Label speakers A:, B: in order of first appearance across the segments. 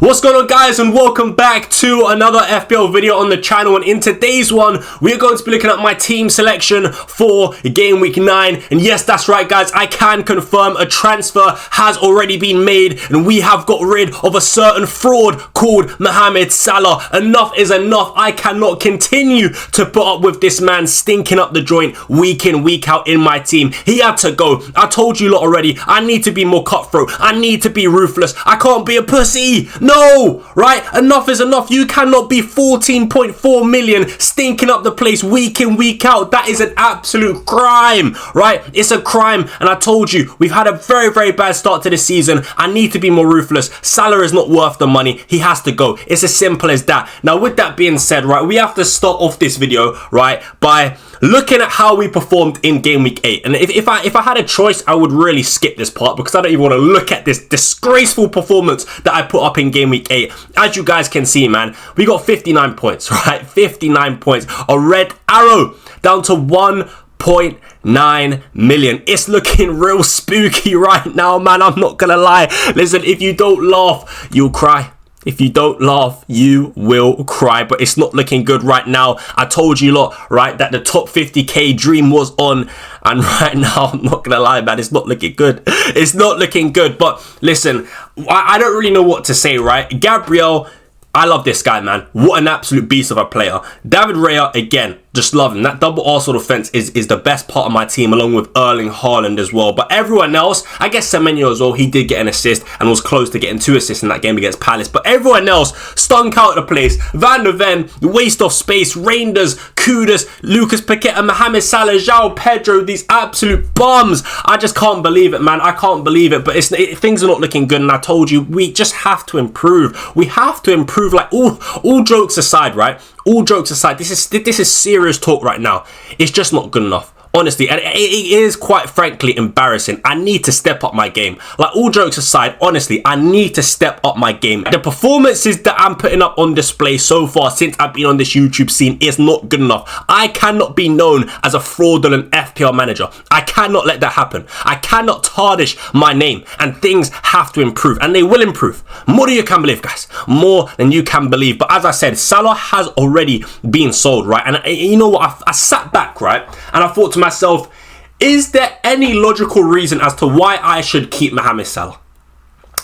A: What's going on, guys, and welcome back to another FPL video on the channel. And in today's one, we're going to be looking at my team selection for game week 9. And yes, that's right, guys, I can confirm a transfer has already been made, and we have got rid of a certain fraud called Mohamed Salah. Enough is enough. I cannot continue to put up with this man stinking up the joint week in, week out in my team. He had to go. I told you lot already. I need to be more cutthroat. I need to be ruthless. I can't be a pussy. No, right? Enough is enough. You cannot be 14.4 million stinking up the place week in, week out. That is an absolute crime, right? It's a crime. And I told you, we've had a very, very bad start to the season. I need to be more ruthless. Salah is not worth the money. He has to go. It's as simple as that. Now, with that being said, right, we have to start off this video, right, by looking at how we performed in game week 8. And if I had a choice, I would really skip this part because I don't even want to look at this disgraceful performance that I put up in game week 8. As you guys can see, man, we got 59 points, right? 59 points. A red arrow down to 1.9 million. It's looking real spooky right now, man. I'm not gonna lie. Listen, if you don't laugh, you'll cry. If you don't laugh, you will cry. But it's not looking good right now. I told you lot, right, that the top 50k dream was on. And right now, I'm not going to lie, man, it's not looking good. It's not looking good. But listen, I don't really know what to say, right? Gabriel, I love this guy, man. What an absolute beast of a player. David Raya, again, just love him. That double Arsenal defense is the best part of my team, along with Erling Haaland as well. But everyone else, I guess Semenyo as well, he did get an assist and was close to getting 2 assists in that game against Palace. But everyone else stunk out of the place. Van der Ven, waste of space, Reinders, Kudus, Lucas Paqueta, Mohamed Salah, João Pedro, these absolute bums. I just can't believe it, man. I can't believe it. But things are not looking good. And I told you, we just have to improve. We have to improve. Like, all jokes aside, right? All jokes aside, this is serious talk right now. It's just not good enough. Honestly, and it is quite frankly embarrassing. I need to step up my game. Like, all jokes aside, honestly, I need to step up my game. The performances that I'm putting up on display so far since I've been on this YouTube scene is not good enough. I cannot be known as a fraudulent FPL manager. I cannot let that happen. I cannot tarnish my name, and things have to improve, and they will improve. More than you can believe, guys. More than you can believe. But as I said, Salah has already been sold, right? And you know what? I sat back, right? And I thought to myself, is there any logical reason as to why I should keep Mohamed Salah?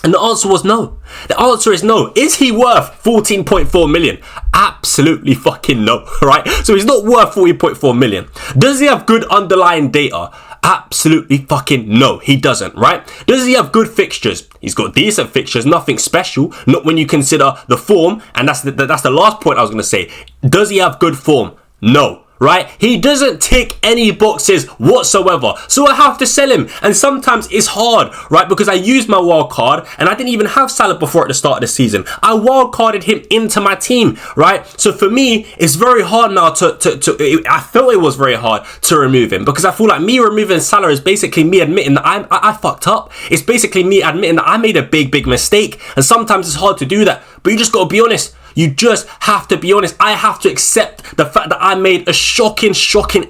A: And the answer was no. The answer is no. Is he worth 14.4 million? Absolutely fucking no, right? So he's not worth 14.4 million. Does he have good underlying data? Absolutely fucking no, he doesn't, right? Does he have good fixtures? He's got decent fixtures, nothing special, not when you consider the form. And that's the last point I was going to say. Does he have good form? No. Right? He doesn't tick any boxes whatsoever. So I have to sell him. And sometimes it's hard, right? Because I used my wild card and I didn't even have Salah before at the start of the season. I wild carded him into my team, right? So for me, it's very hard now I felt it was very hard to remove him, because I feel like me removing Salah is basically me admitting that I fucked up. It's basically me admitting that I made a big mistake. And sometimes it's hard to do that, but you just got to be honest. You just have to be honest. I have to accept the fact that I made a shocking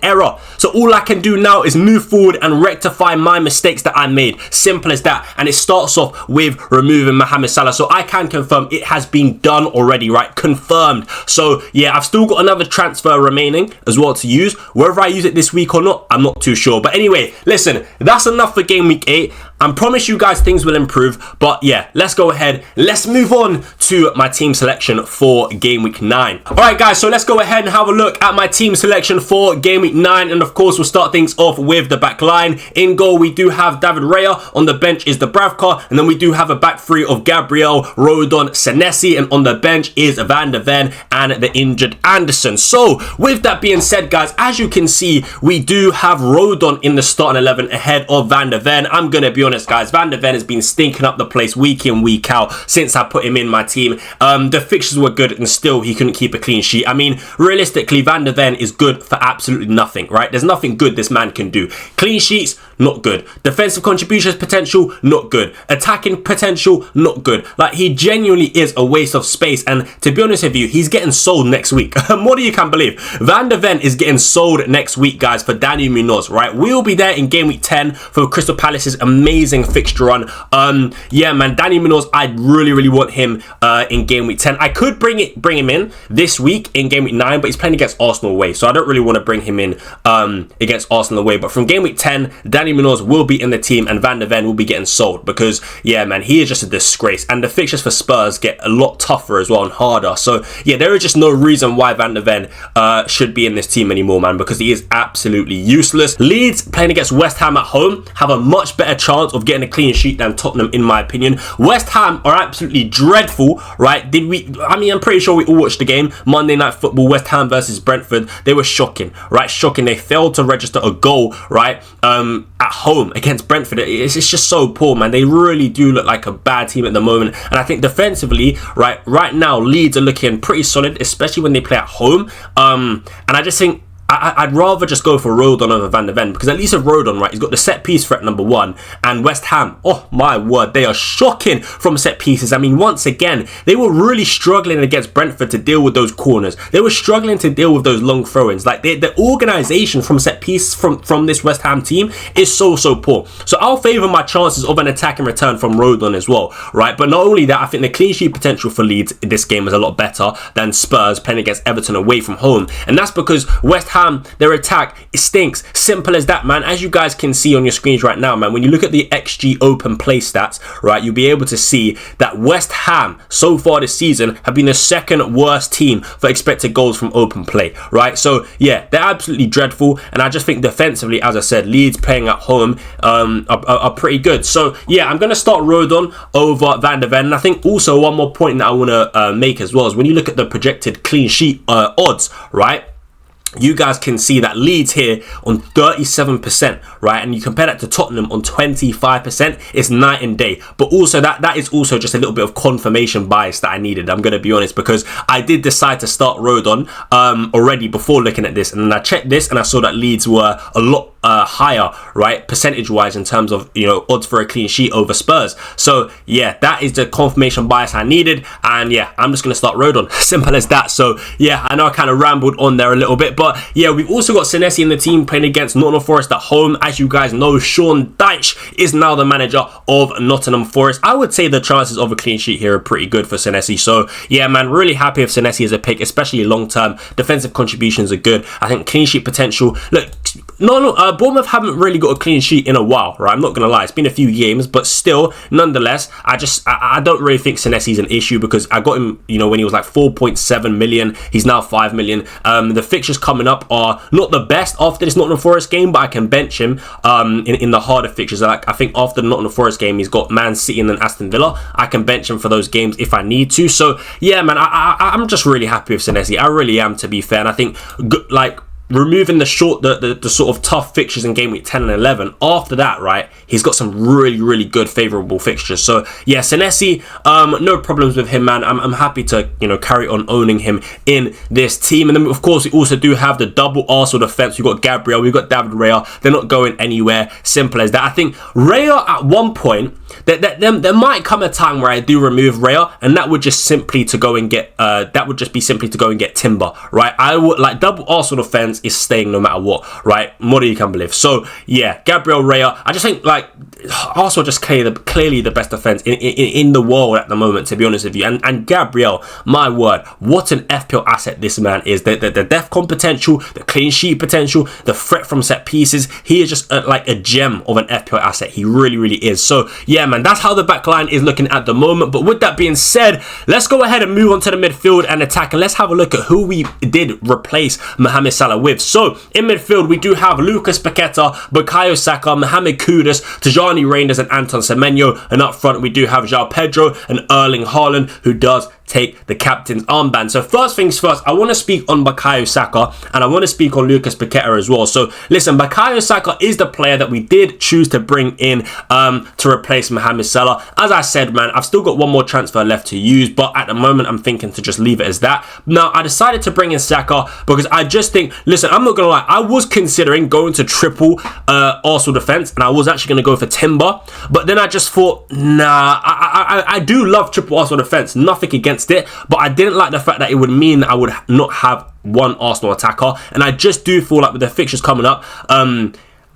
A: error. So all I can do now is move forward and rectify my mistakes that I made. Simple as that. And it starts off with removing Mohamed Salah. So I can confirm it has been done already, right? Confirmed. So yeah, I've still got another transfer remaining as well to use. Whether I use it this week or not, I'm not too sure. But anyway, listen, that's enough for game week 8. I promise you guys things will improve. But yeah, let's go ahead. Let's move on to my team selection for game week 9. Alright, guys, so let's go ahead and have a look at my team selection for game week 9. And of course, we'll start things off with the back line. In goal, we do have David Raya. On the bench is the Bravka. And then we do have a back three of Gabriel, Rodon, Senesi. And on the bench is Van der Ven and the injured Anderson. So with that being said, guys, as you can see, we do have Rodon in the starting 11 ahead of Van der Ven. I'm going to be honest, guys, Van der Ven has been stinking up the place week in, week out since I put him in my team. The fixtures were good and still he couldn't keep a clean sheet. I mean, realistically, Van der Ven is good for absolutely nothing, right? There's nothing good this man can do. Clean sheets, not good. Defensive contributions potential, not good. Attacking potential, not good. Like, he genuinely is a waste of space. And to be honest with you, he's getting sold next week. More than you can believe. Van de Ven is getting sold next week, guys, for Danny Munoz, right? We'll be there in game week 10 for Crystal Palace's amazing fixture run. Yeah, man, Danny Munoz, I really want him in game week 10. I could bring him in this week in game week 9, but he's playing against Arsenal away, so I don't really want to bring him in against Arsenal away. But from game week 10, Danny Munoz will be in the team and Van de Ven will be getting sold because, yeah, man, he is just a disgrace. And the fixtures for Spurs get a lot tougher as well and harder. So, yeah, there is just no reason why Van de Ven should be in this team anymore, man, because he is absolutely useless. Leeds playing against West Ham at home have a much better chance of getting a clean sheet than Tottenham, in my opinion. West Ham are absolutely dreadful, right? I'm pretty sure we all watched the game, Monday Night Football, West Ham versus Brentford. They were shocking, right? Shocking. They failed to register a goal, right? At home against Brentford. It's just so poor, man. They really do look like a bad team at the moment. And I think defensively, right now, Leeds are looking pretty solid, especially when they play at home. And I just think I'd rather just go for Rodon over Van de Ven, because at least with Rodon, right, he's got the set piece threat number 1, and West Ham, oh my word, they are shocking from set pieces. I mean, once again, they were really struggling against Brentford to deal with those corners. They were struggling to deal with those long throw-ins. Like, the organisation from set piece from this West Ham team is so poor. So I'll favour my chances of an attack and return from Rodon as well, right? But not only that, I think the clean sheet potential for Leeds in this game is a lot better than Spurs playing against Everton away from home, and that's because West Ham, their attack, it stinks. Simple as that, man. As you guys can see on your screens right now, man, when you look at the XG open play stats, right, you'll be able to see that West Ham so far this season have been the second worst team for expected goals from open play, right? So yeah, they're absolutely dreadful, and I just think defensively, as I said, Leeds playing at home are pretty good. So yeah, I'm going to start Rodon over Van de Ven. And I think also one more point that I want to make as well is when you look at the projected clean sheet odds, right, you guys can see that Leeds here on 37%, right? And you compare that to Tottenham on 25%, it's night and day. But also that is also just a little bit of confirmation bias that I needed, I'm going to be honest, because I did decide to start Rodon already before looking at this. And then I checked this and I saw that Leeds were a lot higher, right, percentage wise, in terms of, you know, odds for a clean sheet over Spurs. So yeah, that is the confirmation bias I needed, and yeah, I'm just gonna start Rodon. Simple as that. So yeah, I know I kind of rambled on there a little bit, but yeah, we've also got Senesi in the team playing against Nottingham Forest at home. As you guys know, Sean Dyche is now the manager of Nottingham Forest. I would say the chances of a clean sheet here are pretty good for Senesi. So yeah, man, really happy with Senesi as a pick, especially long term. Defensive contributions are good. I think clean sheet potential, look, Bournemouth haven't really got a clean sheet in a while, right? I'm not gonna lie, it's been a few games, but still, nonetheless, I don't really think Senesi's an issue, because I got him, you know, when he was like 4.7 million. He's now 5 million. The fixtures coming up are not the best after this Nottingham Forest game, but I can bench him in the harder fixtures. Like, I think after the Nottingham Forest game, he's got Man City and then Aston Villa. I can bench him for those games if I need to. So yeah, man, I'm just really happy with Senesi. I really am, to be fair. And I think, like, removing the sort of tough fixtures in game week 10 and 11, after that, right, he's got some really good favourable fixtures. So yeah, Senesi, no problems with him, man. I'm happy to, you know, carry on owning him in this team. And then of course we also do have the double Arsenal defence. We've got Gabriel, we've got David Raya. They're not going anywhere. Simple as that. I think Raya at one point, there might come a time where I do remove Raya, and that would just simply to go and get Timber, right? I would, like, double Arsenal defence is staying no matter what, right? More than you can believe. So yeah, Gabriel, Raya, I just think, like, Arsenal just clearly the best defence in the world at the moment, to be honest with you. And Gabriel, my word, what an FPL asset this man is. The DEFCON potential, the clean sheet potential, the threat from set pieces. He is just like a gem of an FPL asset. He really is. So yeah, man, that's how the back line is looking at the moment. But with that being said, let's go ahead and move on to the midfield and attack, and let's have a look at who we did replace Mohamed Salah with. So in midfield, we do have Lucas Paqueta, Bukayo Saka, Mohamed Kudus, Tijani Reinders and Anton Semenyo. And up front, we do have João Pedro and Erling Haaland, who does take the captain's armband. So first things first, I want to speak on Bukayo Saka, and I want to speak on Lucas Paqueta as well. So listen, Bukayo Saka is the player that we did choose to bring in to replace Mohamed Salah. As I said, man, I've still got one more transfer left to use, but at the moment I'm thinking to just leave it as that. Now, I decided to bring in Saka because I just think, listen, I'm not gonna lie, I was considering going to triple Arsenal defense, and I was actually gonna go for Timber, but then I just thought, nah, I do love triple Arsenal defense, nothing against it, but I didn't like the fact that it would mean that I would not have one Arsenal attacker, and I just do feel like with the fixtures coming up,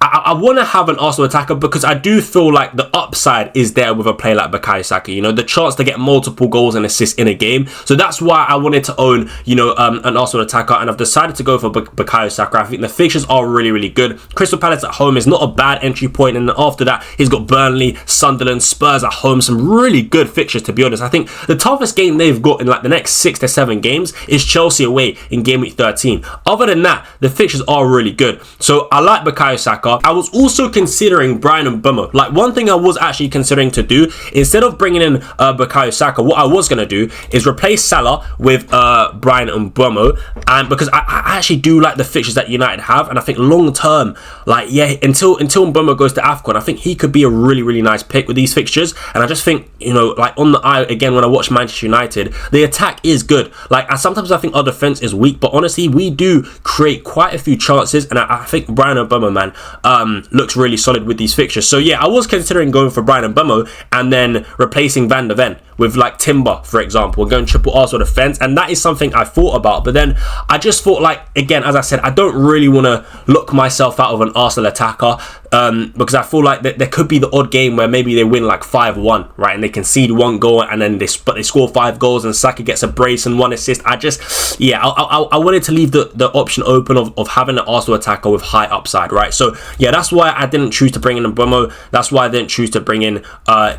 A: I want to have an Arsenal attacker because I do feel like the upside is there with a player like Bukayo Saka, you know, the chance to get multiple goals and assists in a game. So that's why I wanted to own, you know, an Arsenal attacker, and I've decided to go for Bukayo Saka. I think the fixtures are really, really good. Crystal Palace at home is not a bad entry point, and then after that, he's got Burnley, Sunderland, Spurs at home, some really good fixtures, to be honest. I think the toughest game they've got in like the next 6 to 7 games is Chelsea away in game week 13. Other than that, the fixtures are really good. So I like Bukayo Saka. I was also considering Bryan Mbeumo. Like, one thing I was actually considering to do, instead of bringing in Bukayo Saka, what I was going to do is replace Salah with Bryan Mbeumo, and because I actually do like the fixtures that United have, and I think long term, like, yeah, until Mbeumo goes to AFCON, I think he could be a really, really nice pick with these fixtures. And I just think, you know, like on the eye, again, when I watch Manchester United, the attack is good. Like, sometimes I think our defense is weak, but honestly, we do create quite a few chances, and I think Bryan Mbeumo, man, looks really solid with these fixtures. So yeah, I was considering going for Bryan Mbeumo and then replacing Van de Ven with like Timber, for example, going triple Arsenal defense, and that is something I thought about. But then I just thought, like, again, as I said, I don't really want to lock myself out of an Arsenal attacker, because I feel like there could be the odd game where maybe they win like 5-1, right, and they concede 1 goal and then they score 5 goals and Saka gets a brace and 1 assist. I wanted to leave the option open of having an Arsenal attacker with high upside, right? So yeah, that's why I didn't choose to bring in Mbeumo. That's why I didn't choose to bring in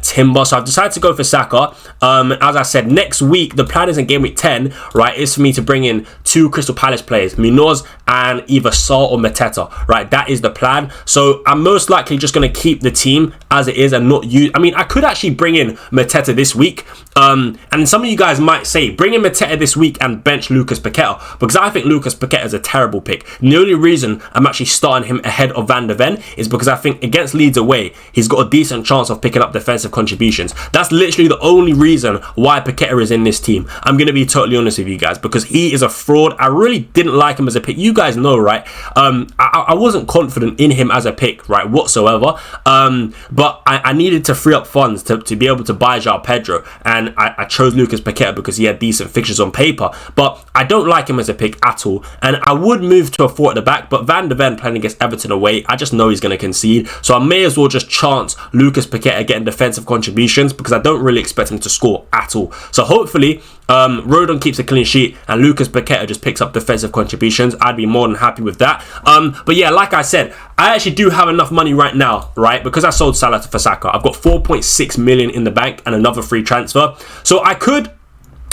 A: Timber. So I've decided to go for Saka. As I said, next week the plan is in game week 10, right, is for me to bring in 2 Crystal Palace players, Munoz and either Saul or Mateta, right? That is the plan. So I'm most likely just going to keep the team as it is and not use. I mean, I could actually bring in Mateta this week, and some of you guys might say bring in Mateta this week and bench Lucas Paqueta, because I think Lucas Paqueta is a terrible pick. And the only reason I'm actually starting him ahead of Van de Ven is because I think against Leeds away, he's got a decent chance of picking up defensive contributions. That's literally the only reason why Paqueta is in this team. I'm going to be totally honest with you guys, because he is a fraud. I really didn't like him as a pick. You guys know, right? I wasn't confident in him as a pick, right, whatsoever. But I needed to free up funds to be able to buy João Pedro, and I chose Lucas Paqueta because he had decent fixtures on paper. But I don't like him as a pick at all, and I would move to a 4 at the back, but Van de Ven playing against Everton away, I just know he's going to concede, so I may as well just chance Lucas Paqueta getting defensive contributions, because I don't really expect him to score at all. So hopefully Rodon keeps a clean sheet and Lucas Paqueta just picks up defensive contributions. I'd be more than happy with that. But yeah, like I said, I actually do have enough money right now, right, because I sold Salah for Saka. I've got 4.6 million in the bank and another free transfer, so I could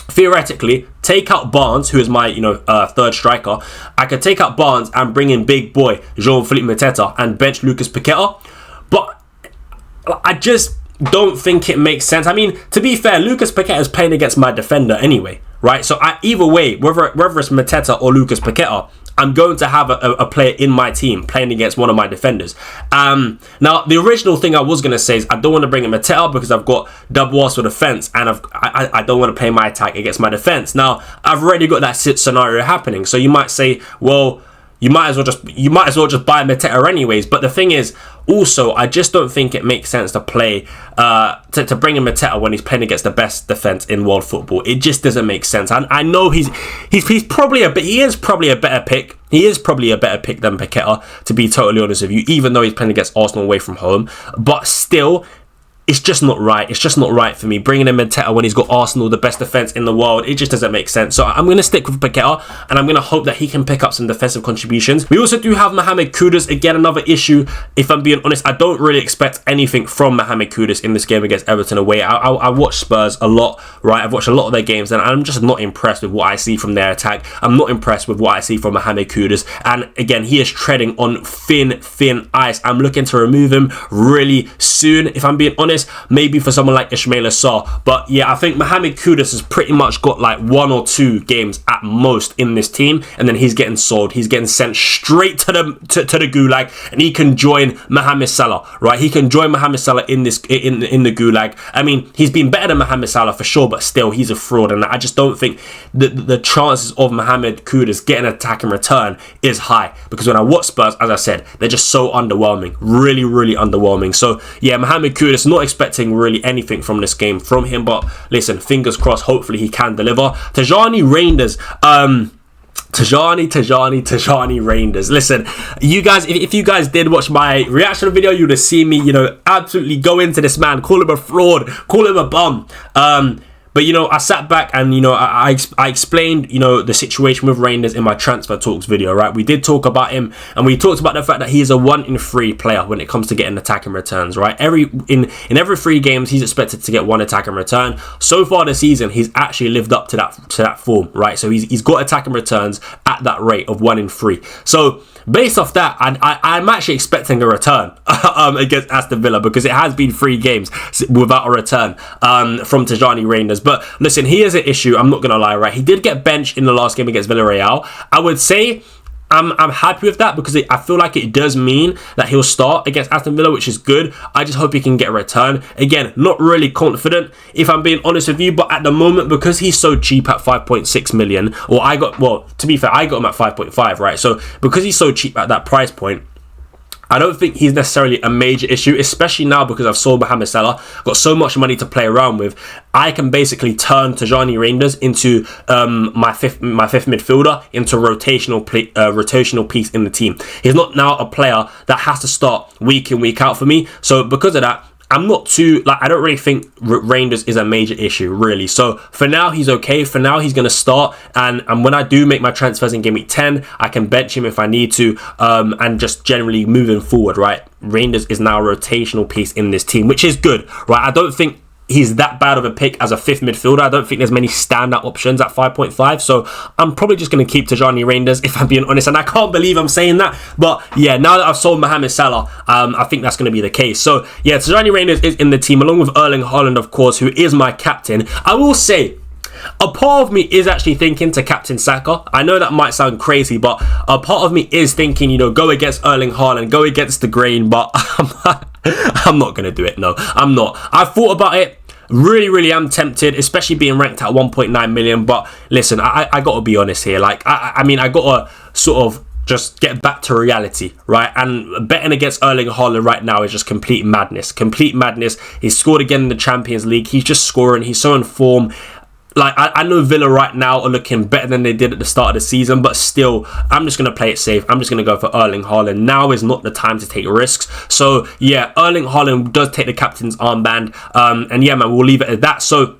A: theoretically take out Barnes, who is my, you know, third striker. I could take out Barnes and bring in big boy Jean-Philippe Mateta and bench Lucas Paqueta, but I just don't think it makes sense. I mean, to be fair, Lucas Paqueta is playing against my defender anyway, right? So either way, whether it's Mateta or Lucas Paqueta, I'm going to have a player in my team playing against one of my defenders. Now, the original thing I was going to say is I don't want to bring in Mateta because I've got double Arsenal defense, and I don't want to play my attack against my defense. Now, I've already got that scenario happening. So you might say, well, you might as well just buy Mateta anyways. But the thing is, also, I just don't think it makes sense to play to bring in Mateta when he's playing against the best defense in world football. It just doesn't make sense. I know he is probably a better pick. He is probably a better pick than Paqueta, to be totally honest with you, even though he's playing against Arsenal away from home. But still, it's just not right. It's just not right for me. Bringing in Mateta when he's got Arsenal, the best defence in the world, it just doesn't make sense. So I'm going to stick with Paqueta, and I'm going to hope that he can pick up some defensive contributions. We also do have Mohamed Kudus. Again, another issue. If I'm being honest, I don't really expect anything from Mohamed Kudus in this game against Everton away. I watch Spurs a lot, right? I've watched a lot of their games, and I'm just not impressed with what I see from their attack. I'm not impressed with what I see from Mohamed Kudus. And again, he is treading on thin ice. I'm looking to remove him really soon, if I'm being honest. honest, maybe for someone like Ismaila Sarr. But yeah, I think Mohamed Kudus has pretty much got like 1 or 2 games at most in this team, and then he's getting sold. He's getting sent straight to the gulag, and he can join Mohamed Salah, right? He can join Mohamed Salah in this in the gulag. I mean, he's been better than Mohamed Salah for sure, but still, he's a fraud, and I just don't think the chances of Mohamed Kudus getting an attack and return is high, because when I watch Spurs, as I said, they're just so underwhelming, really underwhelming. So yeah, Mohamed Kudus, not expecting really anything from this game from him, but listen, fingers crossed, hopefully he can deliver. Tajani Reinders, Tajani Reinders. Listen, you guys, if you guys did watch my reaction video, you would have seen me, absolutely go into this man, call him a fraud, call him a bum. But, I sat back and, I explained, the situation with Reinders in my transfer talks video, right? We did talk about him, and we talked about the fact that he is a 1 in 3 player when it comes to getting attacking returns, right? In every 3 games, he's expected to get 1 attacking return. So far this season, he's actually lived up to that form, right? So he's got attacking returns at that rate of 1 in 3. So based off that, I'm actually expecting a return against Aston Villa, because it has been 3 games without a return from Tajani Reinders. But listen, here's an issue. I'm not going to lie, right? He did get benched in the last game against Villarreal. I would say I'm happy with that, because I feel like it does mean that he'll start against Aston Villa, which is good. I just hope he can get a return. Again, not really confident, if I'm being honest with you, but at the moment, because he's so cheap at 5.6 million, or to be fair, I got him at 5.5, right? So because he's so cheap at that price point, I don't think he's necessarily a major issue, especially now because I've sold Mohamed Salah, got so much money to play around with. I can basically turn Tajani Reinders into my fifth midfielder, into a rotational piece in the team. He's not now a player that has to start week in, week out for me. So because of that, I'm not too, I don't really think Reinders is a major issue, really. So for now, he's okay. For now, he's going to start. And when I do make my transfers in Game Week 10, I can bench him if I need to. And just generally moving forward, right? Reinders is now a rotational piece in this team, which is good, right? I don't think he's that bad of a pick as a 5th midfielder. I don't think there's many standout options at 5.5. So I'm probably just going to keep Tajani Reinders, if I'm being honest. And I can't believe I'm saying that. But yeah, now that I've sold Mohamed Salah, I think that's going to be the case. So yeah, Tajani Reinders is in the team, along with Erling Haaland, of course, who is my captain. I will say, a part of me is actually thinking to captain Saka. I know that might sound crazy, but a part of me is thinking, go against Erling Haaland, go against the grain. But I'm not going to do it. No, I'm not. I've thought about it. Really am tempted, especially being ranked at 1.9 million. But listen, I got to be honest here. I mean, I got to sort of just get back to reality, right? And betting against Erling Haaland right now is just complete madness. He's scored again in the Champions League. He's just scoring. He's so in form. I know Villa right now are looking better than they did at the start of the season, but still, I'm just going to play it safe. I'm just going to go for Erling Haaland. Now is not the time to take risks. So, yeah, Erling Haaland does take the captain's armband. And yeah, man, we'll leave it at that. So,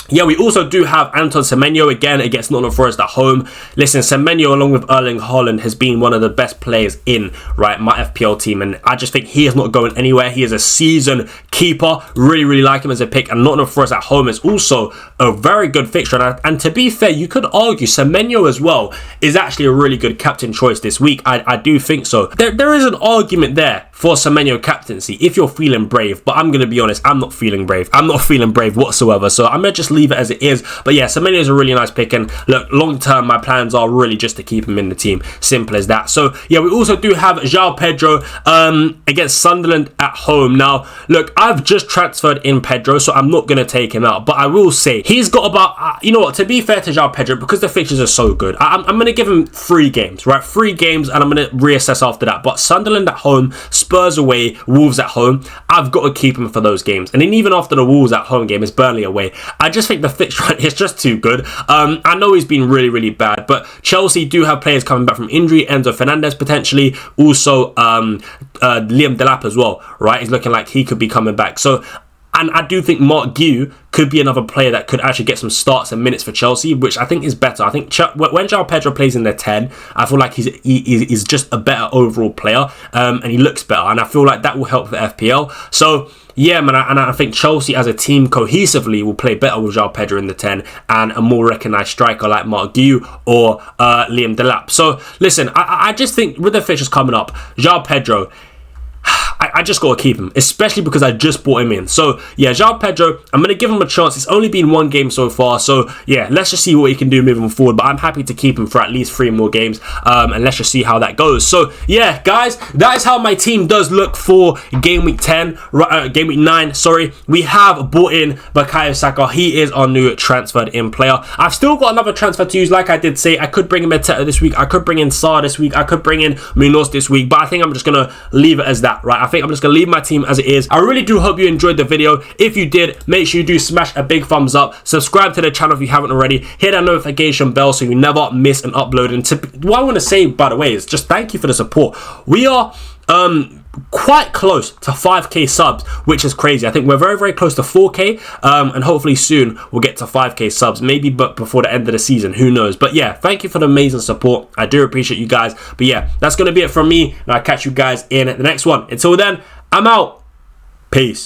A: yeah, we also do have Anton Semenyo again against Nottingham Forest at home. Listen, Semenyo along with Erling Haaland has been one of the best players in my FPL team, and I just think he is not going anywhere. He is a seasoned keeper. Really like him as a pick, and Nottingham Forest at home is also a very good fixture. And to be fair, you could argue Semenyo as well is actually a really good captain choice this week. I do think so. There is an argument there for Semenyo captaincy if you're feeling brave, but I'm going to be honest, I'm not feeling brave. I'm not feeling brave whatsoever, so I'm going to just leave it as it is. But yeah, Semenyo is a really nice pick, and look, long term my plans are really just to keep him in the team, simple as that. So yeah, we also do have João Pedro against Sunderland at home. Now look, I've just transferred in Pedro, so I'm not going to take him out, but I will say he's got about you know what, to be fair to João Pedro, because the fixtures are so good, I'm going to give him 3 games, right? 3 games, and I'm going to reassess after that. But Sunderland at home, Spurs away, Wolves at home, I've got to keep him for those games. And then even after the Wolves at home game, it's Burnley away. I just think the fixture is just too good. I know he's been really bad, but Chelsea do have players coming back from injury. Enzo Fernandez potentially, also Liam Delap as well, right? He's looking like he could be coming back. So, and I do think Mark Guiu could be another player that could actually get some starts and minutes for Chelsea, which I think is better. I think when João Pedro plays in their 10, I feel like he's just a better overall player, and he looks better, and I feel like that will help the FPL. So yeah, man, and I think Chelsea as a team cohesively will play better with João Pedro in the 10 and a more recognised striker like Mark Guiu or Liam Delap. So listen, I just think with the fixtures coming up, João Pedro, I just got to keep him, especially because I just bought him in. So yeah, João Pedro, I'm going to give him a chance. It's only been one game so far. So yeah, let's just see what he can do moving forward. But I'm happy to keep him for at least 3 more games. And let's just see how that goes. So yeah, guys, that is how my team does look for game week 10, game week 9, sorry. We have bought in Bukayo Saka. He is our new transferred in player. I've still got another transfer to use. Like I did say, I could bring in Mateta this week. I could bring in SALAH this week. I could bring in Munoz this week. But I think I'm just going to leave it as that, right? I think I'm just going to leave my team as it is. I really do hope you enjoyed the video. If you did, make sure you do smash a big thumbs up. Subscribe to the channel if you haven't already. Hit that notification bell so you never miss an upload. And what I want to say, by the way, is just thank you for the support. We are quite close to 5k subs, which is crazy. I think we're very close to 4k, and hopefully soon we'll get to 5k subs, maybe but before the end of the season, who knows. But yeah, thank you for the amazing support. I do appreciate you guys. But yeah, that's gonna be it from me, and I'll catch you guys in the next one. Until then, I'm out. Peace.